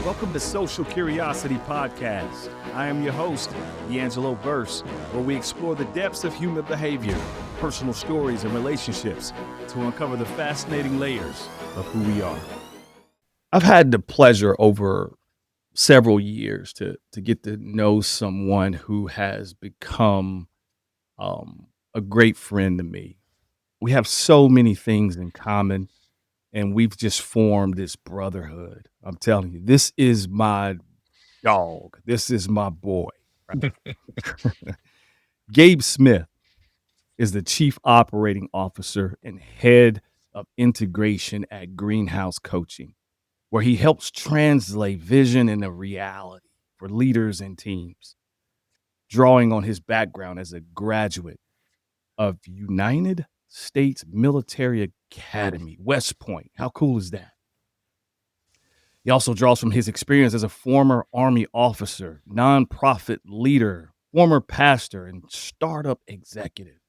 Welcome to Social Curiosity Podcast. I am your host, D'Angelo Verse, where we explore the depths of human behavior, personal stories, and relationships to uncover the fascinating layers of who we are. I've had the pleasure over several years to get to know someone who has become a great friend to me. We have so many things in common, and we've just formed this brotherhood. I'm telling you, this is my dog. This is my boy. Right? Gabe Smith is the Chief Operating Officer and Head of Integration at Greenhouse Coaching, where he helps translate vision into reality for leaders and teams, drawing on his background as a graduate of United States Military Academy, West Point. How cool is that? He also draws from his experience as a former Army officer, nonprofit leader, former pastor, and startup executive.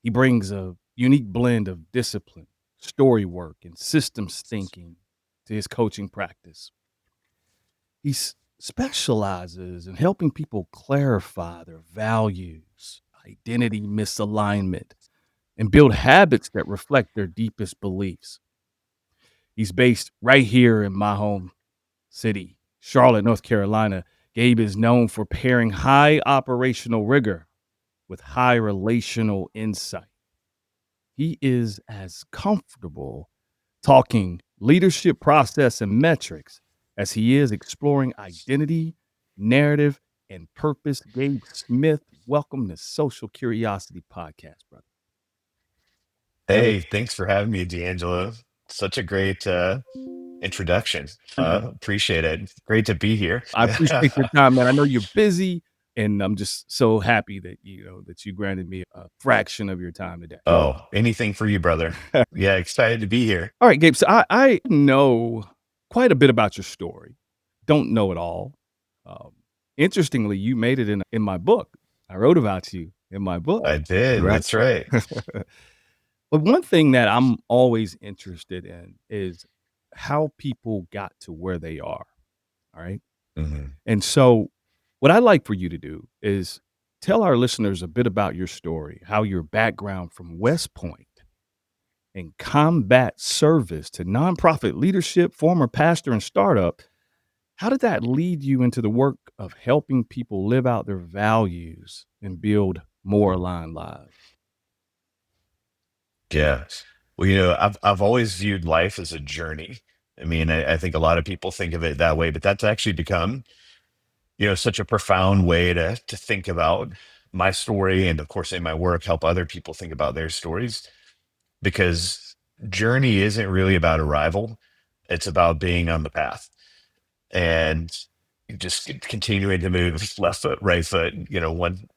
He brings a unique blend of discipline, story work, and systems thinking to his coaching practice. He specializes in helping people clarify their values, identity misalignment, and build habits that reflect their deepest beliefs. He's based right here in my home city, Charlotte, North Carolina. Gabe is known for pairing high operational rigor with high relational insight. He is as comfortable talking leadership process and metrics as he is exploring identity, narrative, and purpose. Gabe Smith, welcome to Social Curiosity Podcast, brother. Hey, thanks for having me, D'Angelo. Such a great introduction. Appreciate it. Great to be here. I appreciate your time, man. I know you're busy, and I'm just so happy that you granted me a fraction of your time today. Oh, anything for you, brother. Yeah, excited to be here. All right, Gabe. So I know quite a bit about your story. Don't know it all. Um, Interestingly, you made it in my book. I wrote about you in my book. I did. Right. That's right. But one thing that I'm always interested in is how people got to where they are. All right. Mhm. And so, what I'd like for you to do is tell our listeners a bit about your story, how your background from West Point and combat service to nonprofit leadership, former pastor and startup, how did that lead you into the work of helping people live out their values and build more aligned lives? Yeah. Well, I've always viewed life as a journey. I mean, I think a lot of people think of it that way, but that's actually become, such a profound way to think about my story, and of course in my work help other people think about their stories, because journey isn't really about arrival. It's about being on the path and just continuing to move left foot, right foot,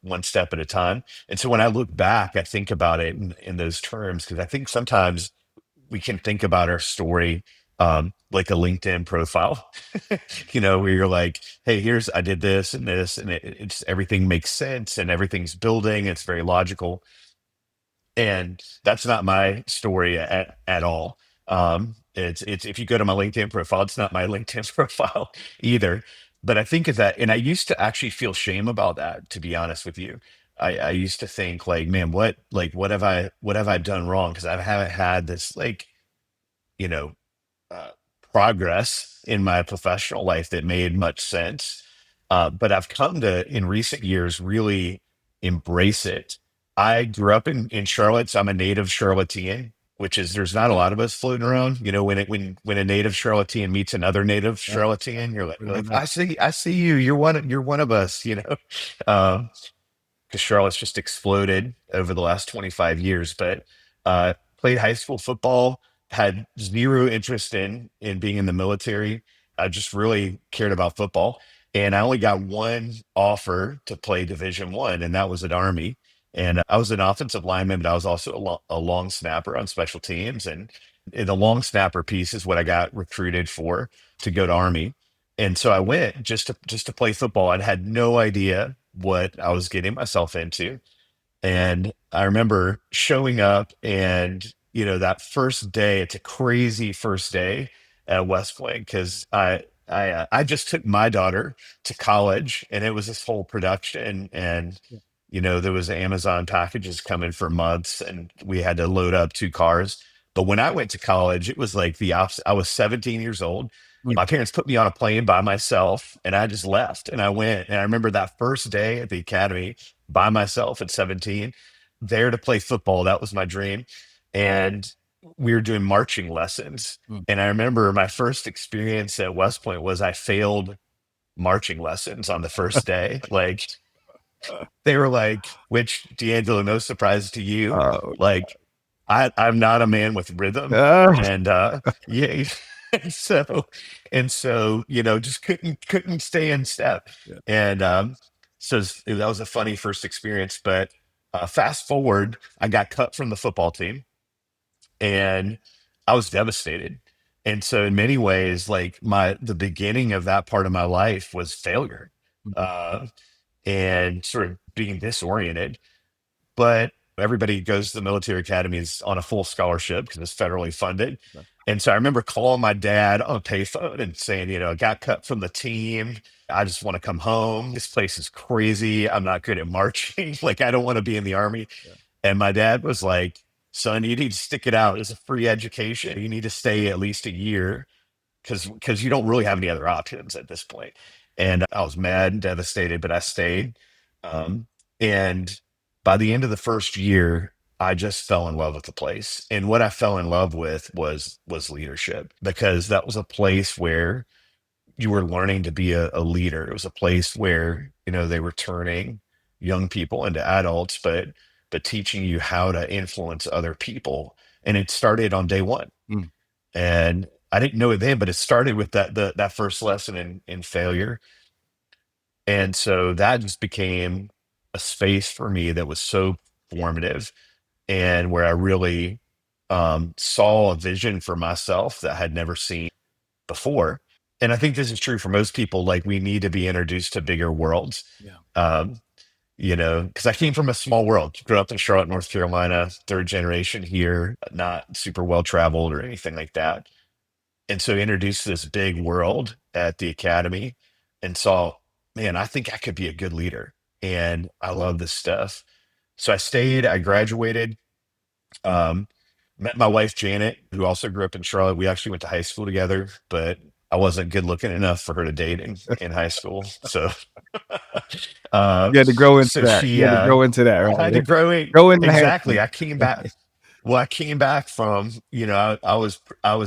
one step at a time. And so when I look back, I think about it in those terms, because I think sometimes we can think about our story like a LinkedIn profile, where you're like, hey, I did this, and it's everything makes sense and everything's building. It's very logical. And that's not my story at all. It's if you go to my LinkedIn profile, it's not my LinkedIn profile either. But I think of that, and I used to actually feel shame about that, to be honest with you. I used to think like, man, what have I done wrong? Because I haven't had this you know uh, progress in my professional life that made much sense. But I've come to, in recent years, really embrace it. I grew up in Charlotte, so I'm a native Charlottean, which is, there's not a lot of us floating around. When a native Charlottean meets another native Yeah, Charlottean, you're like, really nice. I see you. You're one of us. Um, because Charlotte's just exploded over the last 25 years. But played high school football, had zero interest in being in the military. I just really cared about football, and I only got one offer to play Division 1, and that was at Army. And I was an offensive lineman, but I was also a long snapper on special teams. And the long snapper piece is what I got recruited for, to go to Army. And so I went just to play football. I had no idea what I was getting myself into. And I remember showing up, and that first day, it's a crazy first day at West Point, because I just took my daughter to college, and it was this whole production, and Yeah. there was Amazon packages coming for months, and we had to load up 2 cars. But when I went to college, it was like the opposite. I was 17 years old. Mm. My parents put me on a plane by myself, and I just left, and I went. And I remember that first day at the academy by myself at 17, there to play football. That was my dream. And we were doing marching lessons. Mm. And I remember my first experience at West Point was I failed marching lessons on the first day. Like, they were like, which, D'Angelo, no surprise to you, Oh, like, I'm not a man with rhythm. ah, And yeah. and so just couldn't stay in step. yeah. And that was a funny first experience. But fast forward, I got cut from the football team, and I was devastated. And so in many ways, like, the beginning of that part of my life was failure, Mm. uh, and sort of being disoriented. But everybody goes to the military academies on a full scholarship because it's federally funded. Okay. And so I remember calling my dad on a payphone and saying, I got cut from the team. I just want to come home. This place is crazy. I'm not good at marching. Like, I don't want to be in the army. Yeah. And my dad was like, son, you need to stick it out. It's a free education. You need to stay at least a year because you don't really have any other options at this point. And I was mad and devastated, but I stayed. And by the end of the first year, I just fell in love with the place. And what I fell in love with was leadership, because that was a place where you were learning to be a leader. It was a place where, they were turning young people into adults, but teaching you how to influence other people. And it started on day one. Mm. And I didn't know it then, but it started with that first lesson in failure. And so that just became a space for me that was so formative, and where I really saw a vision for myself that I had never seen before. And I think this is true for most people. Like, we need to be introduced to bigger worlds. Yeah. Um, because I came from a small world, grew up in Charlotte, North Carolina, third generation here, not super well traveled or anything like that. And so introduced to this big world at the academy, and saw, man, I think I could be a good leader. And I love this stuff. So I stayed, I graduated, um, met my wife, Janet, who also grew up in Charlotte. We actually went to high school together, but I wasn't good looking enough for her to date in high school. So, uh, You had to grow into so that. she, You had to grow into that, I had to right? grow Grow in the exactly. handsome. I came back. Well, I came back from, I was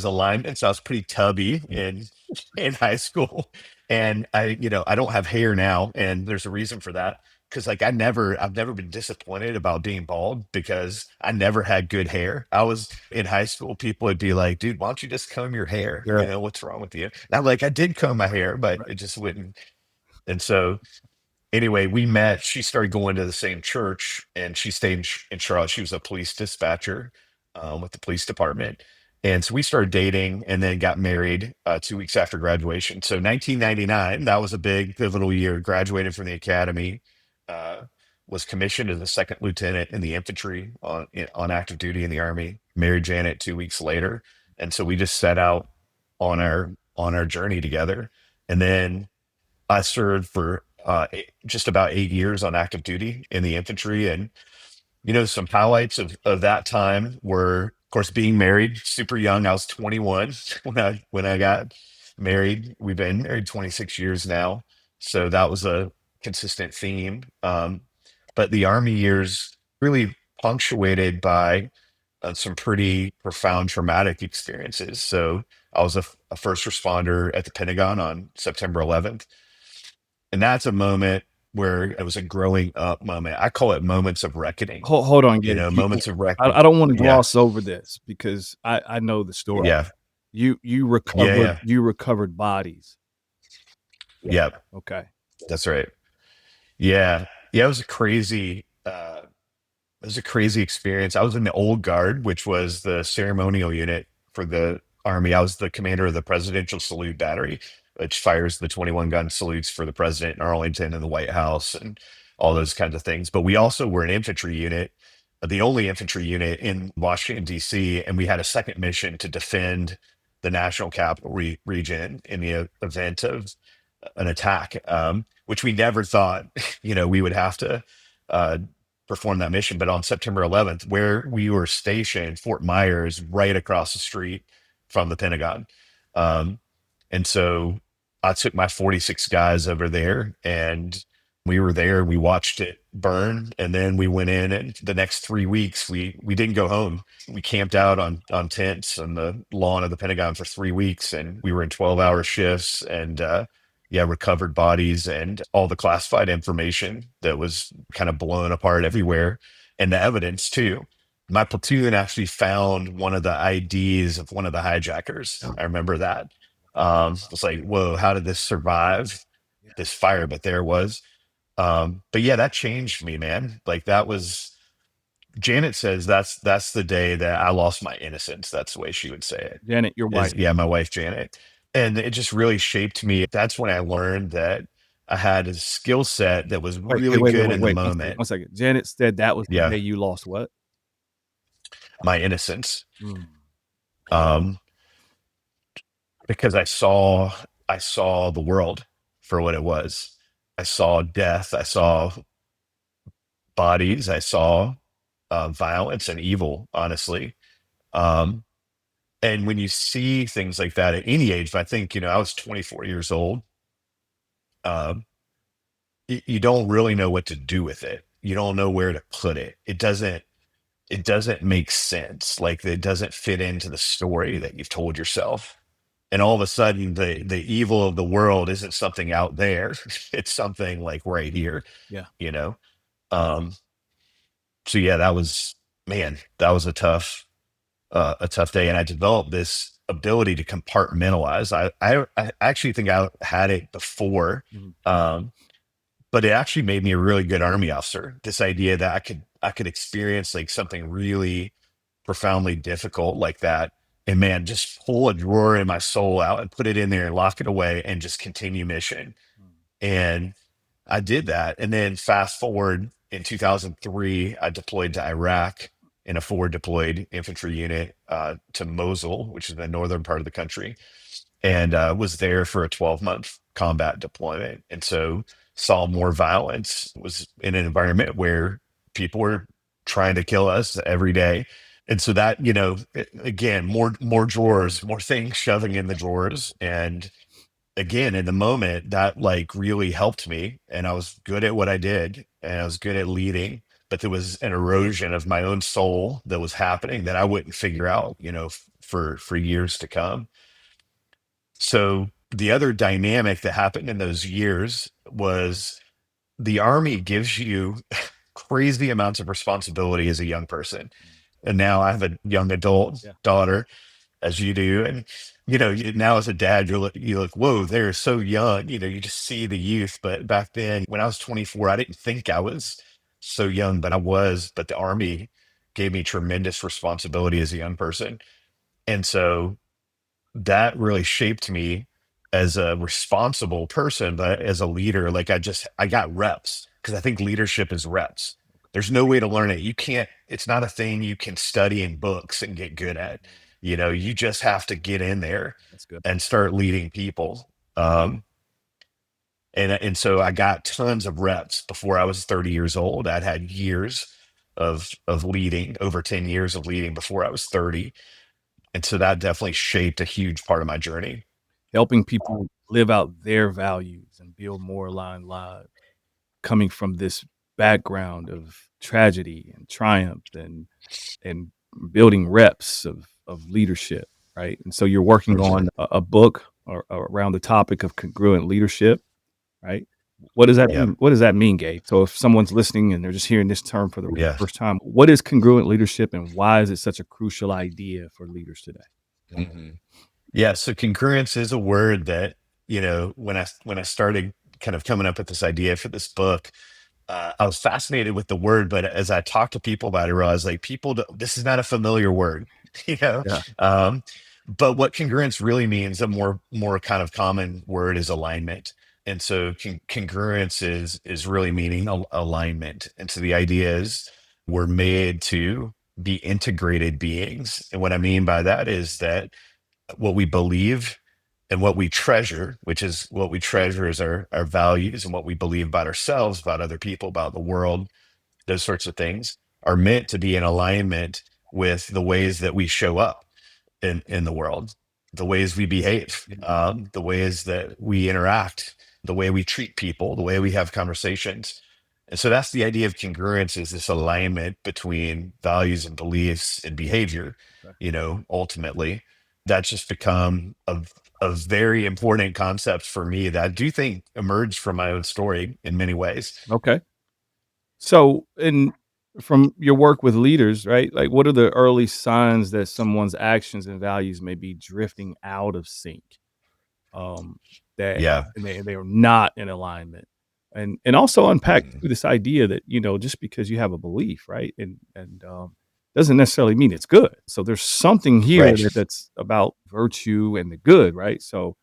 alignment, so I was pretty tubby Mm. in high school. And I don't have hair now, and there's a reason for that. Because, like, I've never been disappointed about being bald, because I never had good hair. I was in high school, people would be like, dude, why don't you just comb your hair? Yeah. What's wrong with you? And I'm like, I did comb my hair, but Right. it just wouldn't. And so, anyway, we met. She started going to the same church, and she stayed in Charlotte. She was a police dispatcher, with the police department. And so we started dating, and then got married 2 weeks after graduation. So 1999, that was a big pivotal year. Graduated from the academy, uh, was commissioned as a second lieutenant in the infantry on active duty in the Army. Married Janet 2 weeks later. And so we just set out on our journey together. And then I served for just about 8 years on active duty in the infantry. And, some highlights of that time were, of course, being married super young. I was 21 when I got married. We've been married 26 years now. So that was a consistent theme. But the Army years really punctuated by some pretty profound traumatic experiences. So I was a first responder at the Pentagon on September 11th. And that's a moment where it was a growing up moment. I call it moments of reckoning, Hold on, Gabe. moments of I reckoning. don't wanna Yeah. gloss over this because I know the story. Yeah. You Yeah. recovered Yeah. bodies. Yeah. Okay. That's right. Yeah. Yeah. It was a crazy experience. I was in the old guard, which was the ceremonial unit for the Army. I was the commander of the Presidential Salute Battery, which fires the 21 gun salutes for the president in Arlington and the White House and all those kinds of things. But we also were an infantry unit, the only infantry unit in Washington, D.C., and we had a second mission to defend the national capital region in the event of an attack, which we never thought, we would have to uh, perform that mission. But on September 11th, where we were stationed, Fort Myers, right across the street from the Pentagon. Um, and so I took my 46 guys over there, and we were there. We watched it burn, and then we went in. And the next 3 weeks, we didn't go home. We camped out on tents on the lawn of the Pentagon for 3 weeks, and we were in 12-hour shifts, and yeah, recovered bodies and all the classified information that was kind of blown apart everywhere, and the evidence too. My platoon actually found one of the IDs of one of the hijackers. I remember that. It's like, whoa, how did this survive Yeah. this fire? But there it was. But yeah, that changed me, man. Like that was Janet says that's the day that I lost my innocence. That's the way she would say it. Janet, your wife. Is yeah, my wife Janet. And it just really shaped me. That's when I learned that I had a skill set that was Wait, wait, really wait, wait, good wait, in the wait. 1 second. moment. 1 second. Janet said that was the Yeah, day you lost what? my innocence. Mm. Um, because I saw the world for what it was. I saw death. I saw bodies. I saw violence and evil, honestly. Um, and when you see things like that at any age, I think, I was 24 years old. Um, you don't really know what to do with it. You don't know where to put it. It doesn't make sense. Like it doesn't fit into the story that you've told yourself. And all of a sudden the evil of the world isn't something out there. It's something like right here, Yeah. you know? Um, so yeah, that was, man, that was a tough day. And I developed this ability to compartmentalize. I actually think I had it before. Mhm. Um, but it actually made me a really good army officer. This idea that I could experience like something really profoundly difficult like that, and man, just pull a drawer in my soul out and put it in there and lock it away and just continue mission. Mm. And I did that. And then fast forward in 2003, I deployed to Iraq in a forward deployed infantry unit to Mosul, which is the northern part of the country, and was there for a 12-month combat deployment. And so saw more violence, was in an environment where people were trying to kill us every day. And so that, again, more drawers, more things shoving in the drawers. And again, in the moment, that like really helped me. And I was good at what I did, and I was good at leading. But there was an erosion of my own soul that was happening that I wouldn't figure out, for years to come. So the other dynamic that happened in those years was the army gives you crazy amounts of responsibility as a young person. And now I have a young adult Yeah. daughter, as you do. And, now as a dad, you look, whoa, they're so young. You just see the youth. But back then, when I was 24, I didn't think I was so young, but I was. But the army gave me tremendous responsibility as a young person. And so that really shaped me as a responsible person, but as a leader, like I got reps, because I think leadership is reps. There's no way to learn it. You can't, it's not a thing you can study in books and get good at. You just have to get in there That's good. and start leading people. And so I got tons of reps before I was 30 years old. I'd had years of leading, over 10 years of leading before I was 30. And so that definitely shaped a huge part of my journey. Helping people live out their values and build more aligned lives, coming from this background of tragedy and triumph and building reps of leadership, right? And so you're working Mhm. on a book around the topic of congruent leadership, right? What does that Yeah. mean? What does that mean, Gabe? So if someone's listening and they're just hearing this term for the Yeah. first time, what is congruent leadership and why is it such a crucial idea for leaders today? Mhm. Yeah. So congruence is a word that, when I started kind of coming up with this idea for this book, I was fascinated with the word, but as I talked to people about it, I realized like this is not a familiar word, you know. Yeah. Um, but what congruence really means, a more kind of common word, is alignment. And so congruence is really meaning alignment. And so the idea is we're made to be integrated beings. And what I mean by that is that what we believe and what we treasure, which is what we treasure is our values and what we believe about ourselves, about other people, about the world, those sorts of things are meant to be in alignment with the ways that we show up in the world, the ways we behave, Yeah. the ways that we interact, the way we treat people, the way we have conversations. And so that's the idea of congruence, is this alignment between values and beliefs and behavior, Okay. ultimately. That's just become a very important concept for me that I do think emerged from my own story in many ways. Okay. So, in from your work with leaders, right? Like, what are the early signs that someone's actions and values may be drifting out of sync? Um, that Yeah. they are not in alignment, and also unpack Mhm. through this idea that just because you have a belief, right, and doesn't necessarily mean it's good. So there's something here Right. that's about virtue and the good, right? So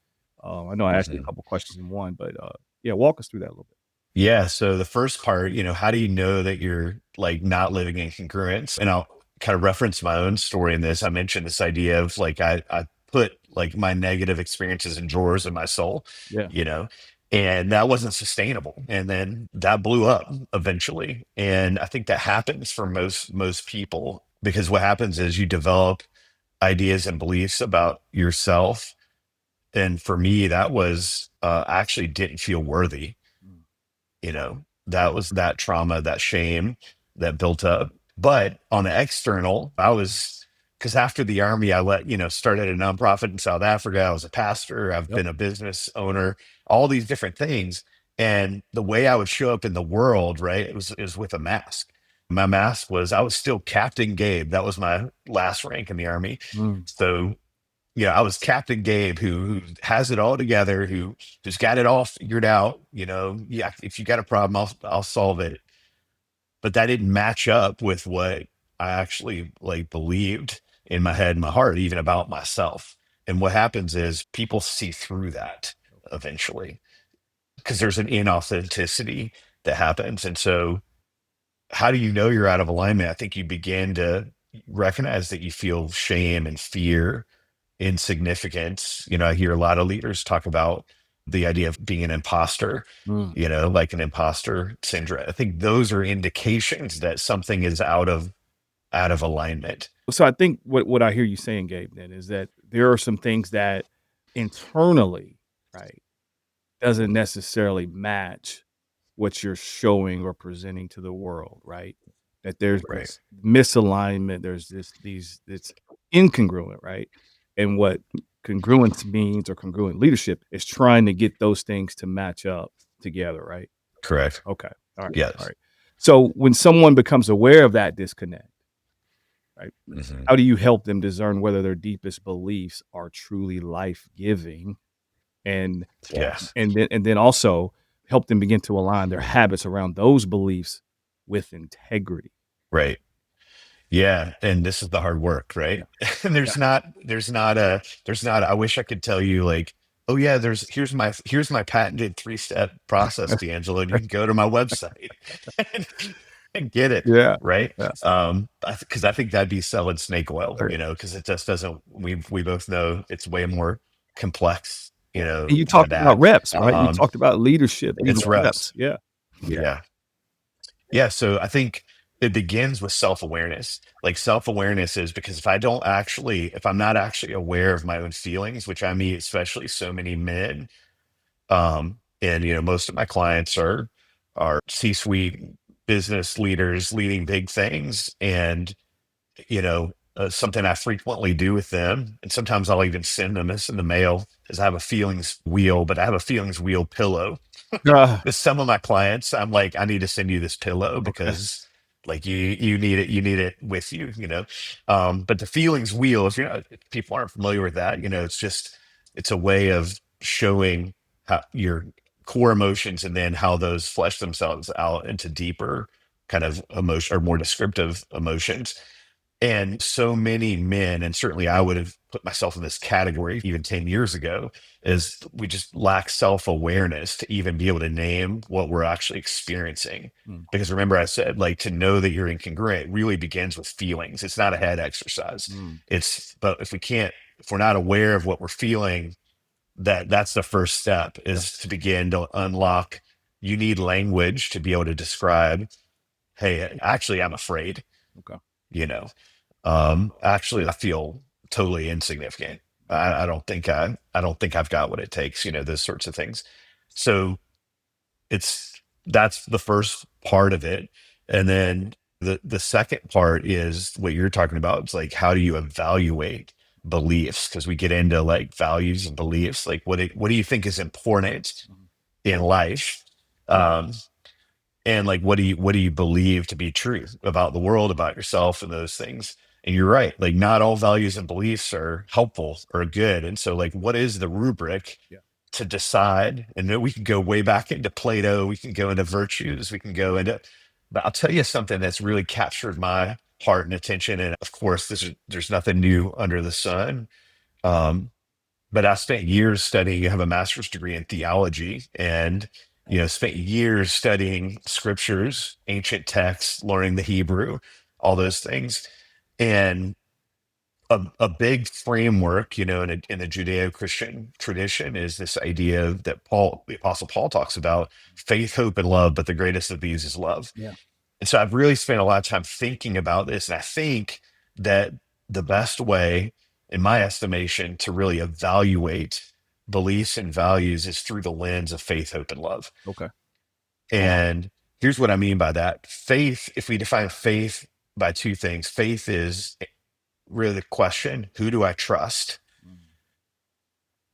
I know I asked you a Mhm. couple questions in one, but yeah, walk us through that a little bit. Yeah. So the first part, how do you know that you're like not living in congruence? And I'll kind of reference my own story in this. I mentioned this idea of like I put like my negative experiences in drawers in my soul, Yeah. you know, and that wasn't sustainable. And then that blew up eventually. And I think that happens for most people, because what happens is you develop ideas and beliefs about yourself. And for me, that was actually didn't feel worthy. Mm. That was that trauma, that shame that built up. But on the external, I was, because after the army, I started a nonprofit in South Africa. I was a pastor, I've Yep. been a business owner, all these different things. And the way I would show up in the world, right, it was with a mask. My mask was, I was still Captain Gabe. That was my last rank in the army. Mm. So yeah, I was Captain Gabe, who has it all together, who's got it all figured out. Yeah, if you got a problem, I'll solve it. But that didn't match up with what I actually like believed in my head and my heart, even about myself. And what happens is people see through that eventually, because there's an inauthenticity that happens. And so, how do you know you're out of alignment? I think you begin to recognize that you feel shame and fear, insignificance. I hear a lot of leaders talk about the idea of being an imposter, Mm. like an imposter syndrome. I think those are indications that something is out of alignment. So I think what I hear you saying, Gabe, then is that there are some things that internally, right, doesn't necessarily match what you're showing or presenting to the world, right? That there's Right. this misalignment, there's these it's incongruent, right? And what congruence means or congruent leadership is trying to get those things to match up together, right? Correct. Okay. All right. All Yes. right. So when someone becomes aware of that disconnect, right? Mhm. How do you help them discern whether their deepest beliefs are truly life-giving and Yes. and then also help them begin to align their habits around those beliefs with integrity. Right. Yeah, and this is the hard work, Yeah, right? And yeah, there's not I wish I could tell you like, oh yeah, here's my patented three-step process, D'Angelo, and you can go to my website and, and get it, yeah, right? yeah, Because I think that'd be selling snake oil, right, because it just doesn't, we both know it's way more complex, yeah. And you than talked about that. reps, right? You Um, talked about leadership, leading it's with reps. reps. Yeah, yeah, Yeah. Yeah, so I think it begins with self-awareness. Like self-awareness is because if I'm not actually aware of my own feelings, which I meet especially so many men, and most of my clients are C-suite business leaders leading big things, and something I frequently do with them, and sometimes I'll even send them this in the mail, is I have a feelings wheel, but I have a feelings wheel pillow. Ah, With some of my clients, I'm like, I need to send you this pillow okay. because like you need it with you. But the feelings wheel, if people aren't familiar with that, it's a way of showing how your core emotions, and then how those flesh themselves out into deeper kind of emotion or more descriptive emotions. And so many men, and certainly I would have put myself in this category even 10 years ago, is we just lack self awareness to even be able to name what we're actually experiencing. Mm, Because remember, I said, like, to know that you're incongruent really begins with feelings. It's not a head exercise. mm, But if we can't if we're not aware of what we're feeling, that's the first step, Yeah. is to begin to unlock. You need language to be able to describe, hey, actually, I'm afraid, Okay. you know. Actually, I feel totally insignificant. Mm. I don't think I've got what it takes, those sorts of things. So it's that's the first part of it. And then the second part is what you're talking about. It's like, how do you evaluate beliefs? Because we get into like values and beliefs. Like, what do you think is important Mhm. in life? Um, and like, what do you believe to be true about the world, about yourself, and those things? And you're right, like not all values and beliefs are helpful or good. And so like, what is the rubric Yeah. to decide? And then we can go way back into Plato, we can go into virtues, we can go into, but I'll tell you something that's really captured my heart and attention. And of course, there's nothing new under the sun. um, but I spent years studying. I have a master's degree in theology, and spent years studying scriptures, ancient texts, learning the Hebrew, all those things. And a big framework, in the Judeo-Christian tradition, is this idea that the Apostle Paul talks about: faith, hope, and love, but the greatest of these is love. Yeah. And so I've really spent a lot of time thinking about this. And I think that the best way, in my estimation, to really evaluate beliefs and values is through the lens of faith, hope, and love. Okay. And here's what I mean by that. Faith, if we define faith by two things, faith is really the question: who do I trust? Mm.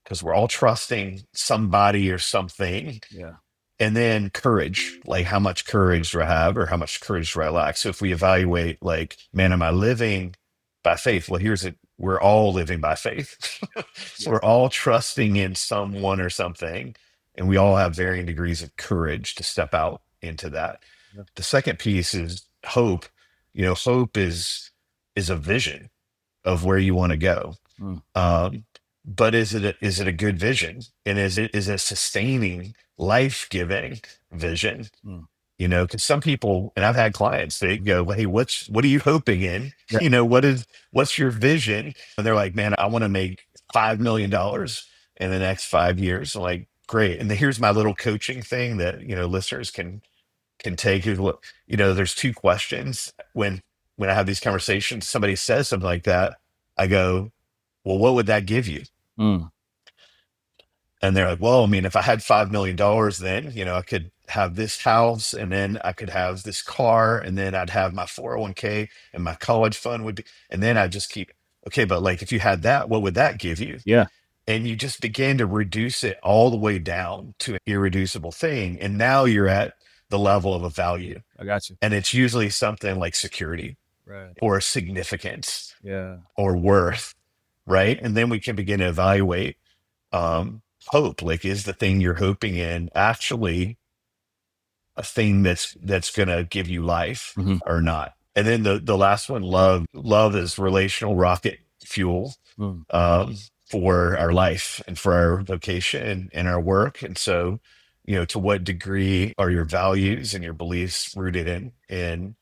Because we're all trusting somebody or something. Yeah. And then courage, like how much courage do I have, or how much courage do I lack? So if we evaluate, like, man, am I living by faith? Well, here's it. We're all living by faith. So Yeah. we're all trusting in someone or something, and we all have varying degrees of courage to step out into that. Yeah. The second piece is hope. Hope is a vision of where you want to go. Mm. um, but is it a good vision, and is it sustaining, life-giving vision? Mm. Because some people, and I've had clients, they go, "Well, hey, what are you hoping in? Yeah. What's your vision?" And they're like, "Man, I want to make $5 million in the next 5 years." I'm like, great. And then here's my little coaching thing that listeners can take. Is what there's two questions when I have these conversations. Somebody says something like that, I go, well, what would that give you? Mm. And they're like, well, I mean, if I had $5 million, then, I could have this house, and then I could have this car, and then I'd have my 401k, and my college fund would be, and then I just keep, okay, but like, if you had that, what would that give you? Yeah. And you just begin to reduce it all the way down to an irreducible thing. And now you're at the level of a value. I got you. And it's usually something like security Right. or significance Yeah. or worth, right? And then we can begin to evaluate hope. Like, is the thing you're hoping in actually a thing that's gonna give you life Hmm. or not? And then the last one, love is relational rocket fuel, Mm. um, for our life and for our vocation and our work. And so, to what degree are your values and your beliefs rooted in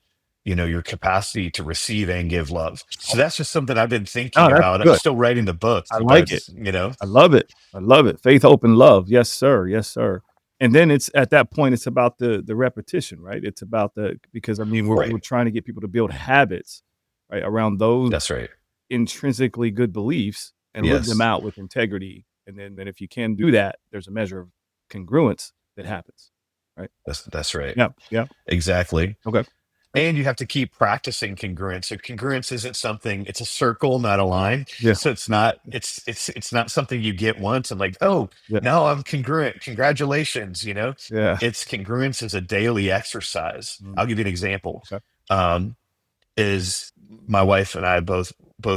your capacity to receive and give love? So that's just something I've been Oh, thinking that's about. I'm good. still writing the book, I like but it. you know. I love it. I love it. Faith, hope, and love. Yes, sir. Yes, sir. And then it's at that point, it's about the repetition, right? It's about because I mean, we're Right. trying to get people to build habits, right, around those That's right. intrinsically good beliefs and live them Yes. out with integrity. And then if you can do that, there's a measure of congruence that happens, right? That's right. Yeah. Yeah. Exactly. Okay. And you have to keep practicing congruence. So congruence isn't something, it's a circle, not a line. Yeah. So it's not something you get once and like, oh, Yeah. now I'm congruent. Congratulations. Yeah. It's congruence is a daily exercise. Mm. I'll give you an example. Okay. Um, is my wife and I both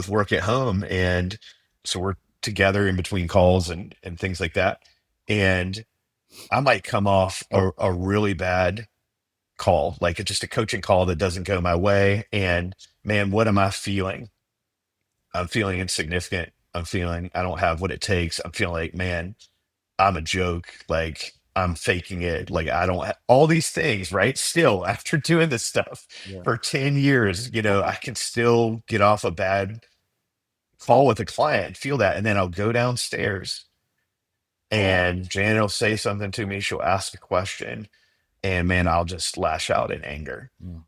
work at home, and so we're together in between calls and things like that. And I might come off a really bad call, like just a coaching call that doesn't go my way. And man, what am I feeling? I'm feeling insignificant. I'm feeling I don't have what it takes. I'm feeling like, man, I'm a joke. Like, I'm faking it. Like, I don't all these things, right? Still, after doing this stuff Yeah. for 10 years, I can still get off a bad call with a client, feel that, and then I'll go downstairs and Janet will say something to me. She'll ask a question, and man, I'll just lash out in anger. Mm,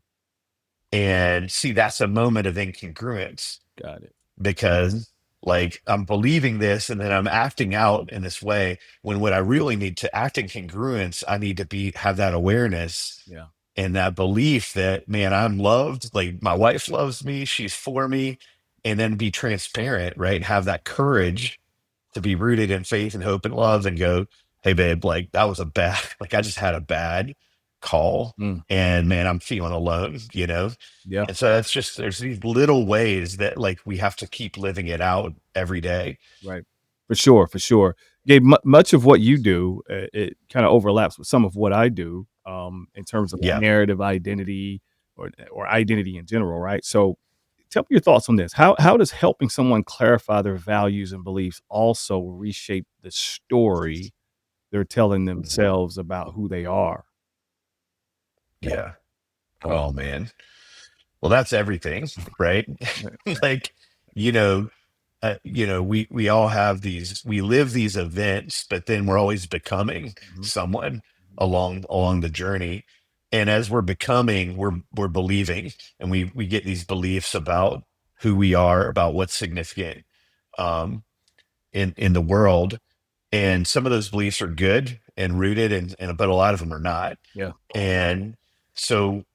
And see, that's a moment of incongruence got it. because like I'm believing this and then I'm acting out in this way when what I really need to act in congruence, I need to be have that awareness Yeah. and that belief that man, I'm loved, like my wife loves me, she's for me, and then be transparent, right? Have that courage to be rooted in faith and hope and love and go, hey babe, like that was a bad, like I just had a bad call Mm, and man, I'm feeling alone, you know? yeah. And so that's just, there's these little ways that like we have to keep living it out every day. Right. For sure, for sure. Gabe, much of what you do, it kind of overlaps with some of what I do, in terms of Yeah. narrative identity or identity in general, right? So, tell me your thoughts on this. How does helping someone clarify their values and beliefs also reshape the story they're telling themselves about who they are? Yeah. Oh man. Well, that's everything, right? Right. Like, you know, we all have these, we live these events, but then we're always becoming Mhm, someone mhm. along the journey. And as we're becoming, we're believing, and we get these beliefs about who we are, about what's significant um, in the world. And some of those beliefs are good and rooted, and but a lot of them are not. Yeah. And so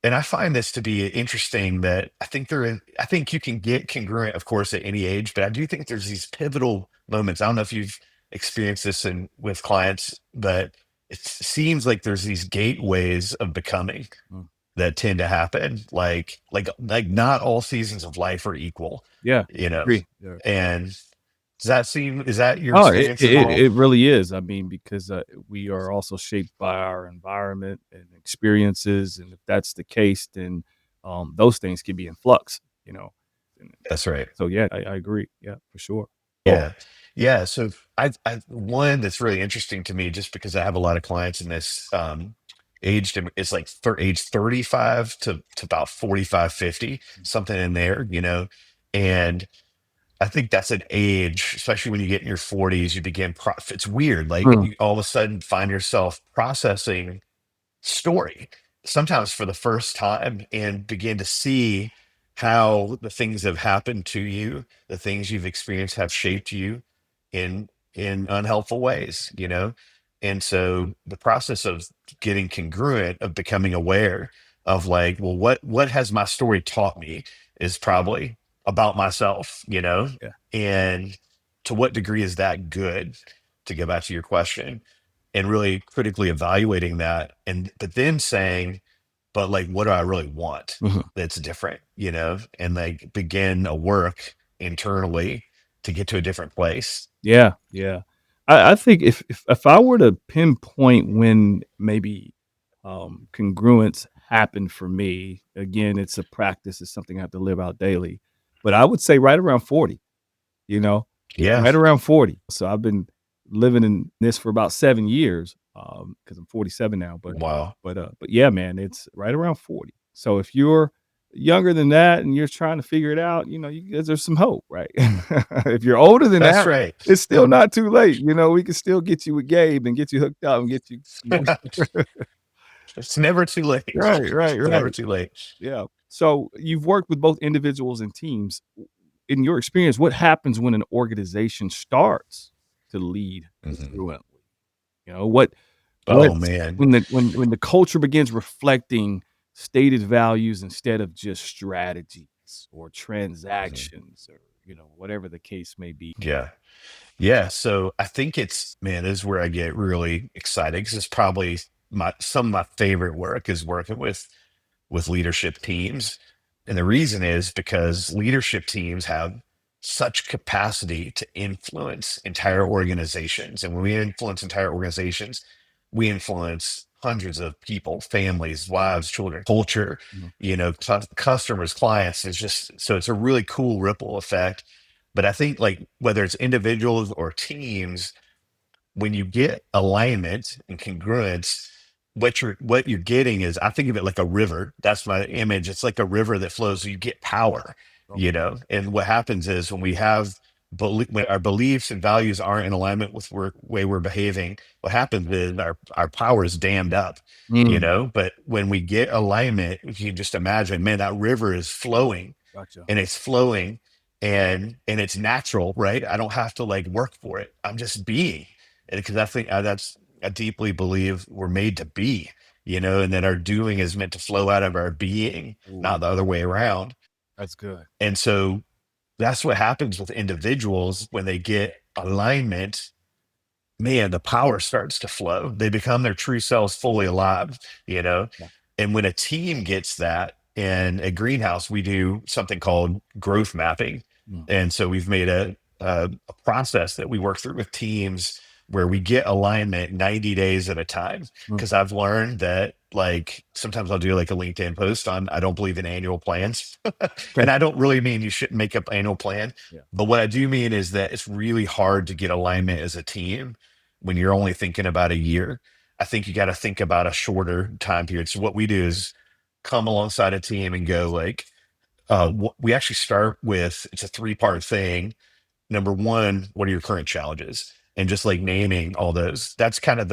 and I find this to be interesting that I think you can get congruent, of course, at any age, but I do think there's these pivotal moments. I don't know if you've experienced this in with clients, but it seems like there's these gateways of becoming Mm. that tend to happen. Like not all seasons of life are equal, Yeah. you know. Agree. Yeah. And is that your Oh, experience as well? it really is. I mean, because, we are also shaped by our environment and experiences, and if that's the case, then, those things can be in flux, you know? And That's right. so, yeah, I agree. Yeah, for sure. Yeah. Yeah. So I one that's really interesting to me, just because I have a lot of clients in this aged, it's like age 35 to about 45, 50, something in there, you know. And I think that's an age, especially when you get in your 40s, you begin it's weird. Like Mm, you all of a sudden find yourself processing story, sometimes for the first time, and begin to see how the things have happened to you, the things you've experienced have shaped you in unhelpful ways, you know? And so the process of getting congruent, of becoming aware of like, well, what has my story taught me is probably about myself, you know? yeah. And to what degree is that good, to go back to your question, and really critically evaluating that, and but then saying, but like what do I really want Mhm. that's different, you know, and like begin a work internally to get to a different place. Yeah, yeah. I think if I were to pinpoint when maybe, congruence happened for me, again, it's a practice, it's something I have to live out daily, but I would say right around 40. You know? Yeah. Right around 40. So I've been living in this for about 7 years, because 'cause I'm 47 now, Wow. but yeah, man, it's right around 40. So if you're younger than that and you're trying to figure it out, there's some hope, right? If you're older than That's that, right. it's still not too late, we can still get you with Gabe and get you hooked up and get you. It's never too late. Right, right, It's never right. too late. Yeah. So you've worked with both individuals and teams. In your experience, what happens when an organization starts to lead Mhm. congruently? What Oh man. when the culture begins reflecting stated values instead of just strategies or Mhm. transactions or, whatever the case may be. Yeah. Yeah, so I think it's man, this is where I get really excited because it's probably my some of my favorite work is working with leadership teams. And the reason is because leadership teams have such capacity to influence entire organizations. And when we influence entire organizations, we influence hundreds of people, families, wives, children, culture, Mhm. you know, customers, clients. It's just so it's a really cool ripple effect. But I think like whether it's individuals or teams, when you get alignment and congruence, what you're getting is I think of it like a river. That's my image. It's like a river that flows. So you get power. you Okay. know. And what happens is when we have when our beliefs and values aren't in alignment with way we're behaving, what happens is our power is dammed up, you Mm, know. But when we get alignment, if you just imagine, man, that river is flowing, gotcha. and it's flowing, and it's natural, right? I don't have to like work for it. I'm just being. And because I think that's, I deeply believe we're made to be, you know, and that our doing is meant to flow out of our being, Ooh, not the other way around. that's good. And so that's what happens with individuals when they get alignment. Man, the power starts to flow. They become their true selves fully alive, you know? Yeah. And when a team gets that, in a greenhouse, we do something called growth mapping. Mm, And so we've made a process that we work through with teams where we get alignment 90 days at a time. mm. Cause I've learned that like sometimes I'll do like a LinkedIn post on, I don't believe in annual plans. Okay. And I don't really mean you shouldn't make up annual plan. Yeah. But what I do mean is that it's really hard to get alignment as a team when you're only thinking about a year. I think you got to think about a shorter time period. So what we do is come alongside a team and go like, we actually start with, it's a three-part thing. Number one, what are your current challenges? And just like naming all those. That's kind of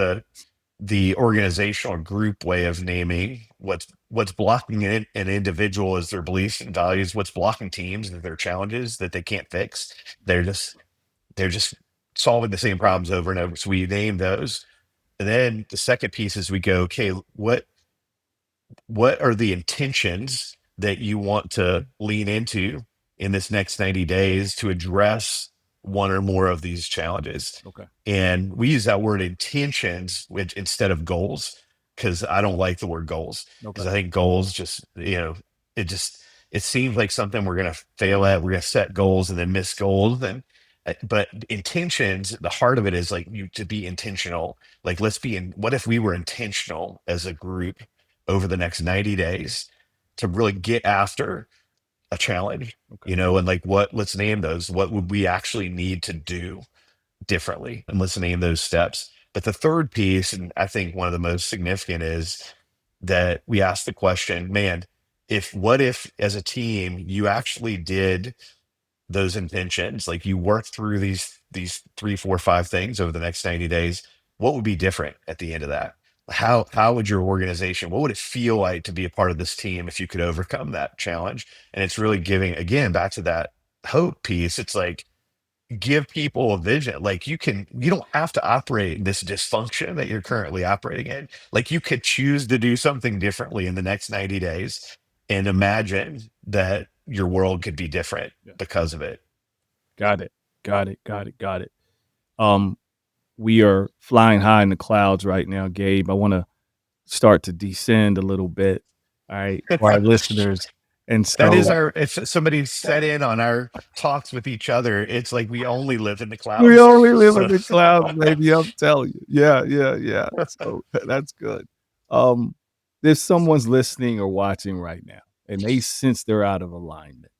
the organizational group way of naming what's blocking an individual is their beliefs and values. What's blocking teams is their challenges that they can't fix. They're just solving the same problems over and over. So we name those. And then the second piece is we go, okay, what are the intentions that you want to lean into in this next 90 days to address one or more of these challenges? Okay. And we use that word intentions which, instead of goals, because I don't like the word goals, Okay. because I think goals just, you know, it just, it seems like something we're going to fail at. We're going to set goals and then miss goals. And, but intentions, the heart of it is like you to be intentional. Like, let's be in, what if we were intentional as a group over the next 90 days to really get after a challenge, Okay. you know, and like what, let's name those. What would we actually need to do differently? And let's name those steps. But the third piece, and I think one of the most significant, is that we ask the question, man, if what if as a team you actually did those intentions, like you work through these three, four, five things over the next 90 days, what would be different at the end of that? How would your organization, what would it feel like to be a part of this team if you could overcome that challenge? And it's really giving, again, back to that hope piece. It's like give people a vision. Like you don't have to operate in this dysfunction that you're currently operating in. Like you could choose to do something differently in the next 90 days and imagine that your world could be different Yeah. because of it. Got it. Got it. Got it. Got it. Um, we are flying high in the clouds right now, Gabe. I want to start to descend a little bit, all right, for our listeners. And That is so our, if somebody set in on our talks with each other, it's like we only live in the we clouds. only live in So the clouds, baby. I'm telling you. Yeah, yeah, yeah. So that's good. Um, there's someone's listening or watching right now, and they sense they're out of alignment.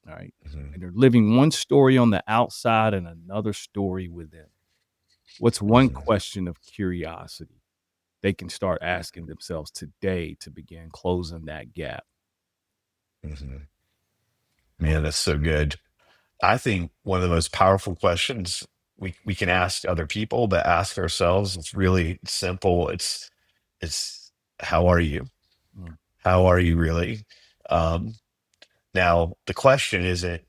All right. Mhm, And they're living one story on the outside and another story within. What's one mhm, question of curiosity they can start asking themselves today to begin closing that gap? mhm. Man, that's so good. I think one of the most powerful questions we can ask other people, but ask ourselves, it's really simple. It's how are you? Mm, How are you really? Um, Now the question isn't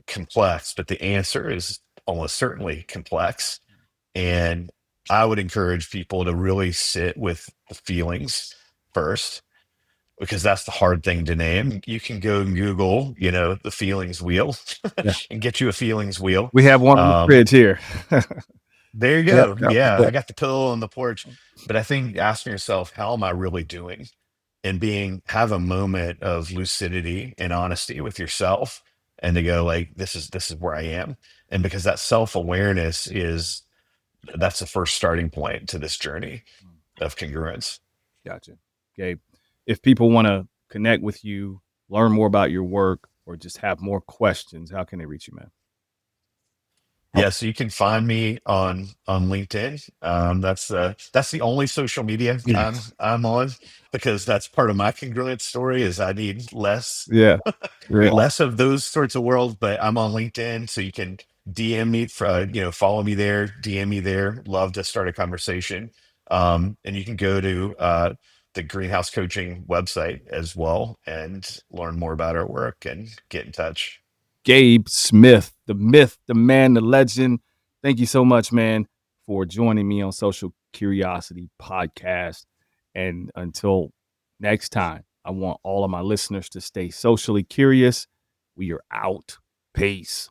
complex, but the answer is almost certainly complex. And I would encourage people to really sit with the feelings first, because that's the hard thing to name. You can go and Google, you know, the feelings wheel yeah. and get you a feelings wheel. We have one on the Um, fridge here. there you Yep, go. yep, Yeah, yep. I got the pillow on the porch. But I think asking yourself, how am I really doing? And have a moment of lucidity and honesty with yourself, and to go like, this is where I am. And because that self-awareness is, that's the first starting point to this journey Mm, of congruence. gotcha. Gabe, if people want to connect with you, learn more about your work, or just have more questions, how can they reach you, man? Yeah, so you can find me on LinkedIn. That's the only social media I'm on, because that's part of my congruent story is I need Yeah. Yeah. less of those sorts of worlds. But I'm on LinkedIn, so you can DM me, follow me there, DM me there. Love to start a conversation. And you can go to the Greenhouse Coaching website as well and learn more about our work and get in touch. Gabe Smith, the myth, the man, the legend. Thank you so much, man, for joining me on Social Curiosity Podcast. And until next time, I want all of my listeners to stay socially curious. We are out. Peace.